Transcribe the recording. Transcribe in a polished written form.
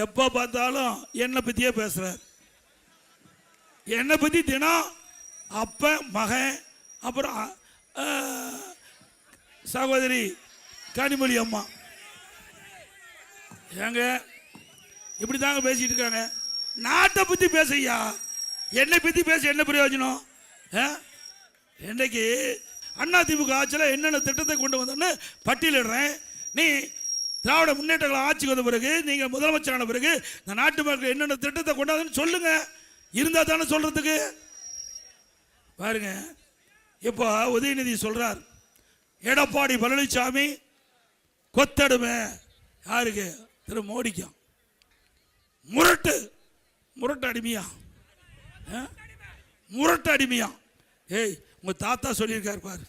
எப்போ பார்த்தாலும் என்னை பற்றியே பேசுகிறார். என்னை பற்றி தினம் அப்ப மகன் அப்புறம் சகோதரி கனிமொழி அம்மா ஏங்க இப்படி தாங்க பேசிட்டு இருக்காங்க. நாட்டை பற்றி பேசையா, என்னை பற்றி பேச என்ன பிரயோஜனம்? இன்றைக்கு அதிமுக ஆட்சியில் என்னென்ன திட்டத்தை கொண்டு வந்தோன்னு பட்டியலிடுறேன். நீ திராவிட முன்னேற்ற ஆட்சிக்கு வந்த பிறகு, நீங்கள் முதலமைச்சரான பிறகு இந்த நாட்டு மக்கள் என்னென்ன திட்டத்தை கொண்டாதுன்னு சொல்லுங்க. இருந்தால் தானே சொல்றதுக்கு. பாருங்க, இப்போ உதயநிதி சொல்றார், எடப்பாடி பழனிசாமி கொத்தடுமை யாருக்கு? திரு மோடிக்கும். முரட்டு அடிமையா, முரட்டு அடிமையா. ஏய், உங்க தாத்தா சொல்லியிருக்காரு பாரு.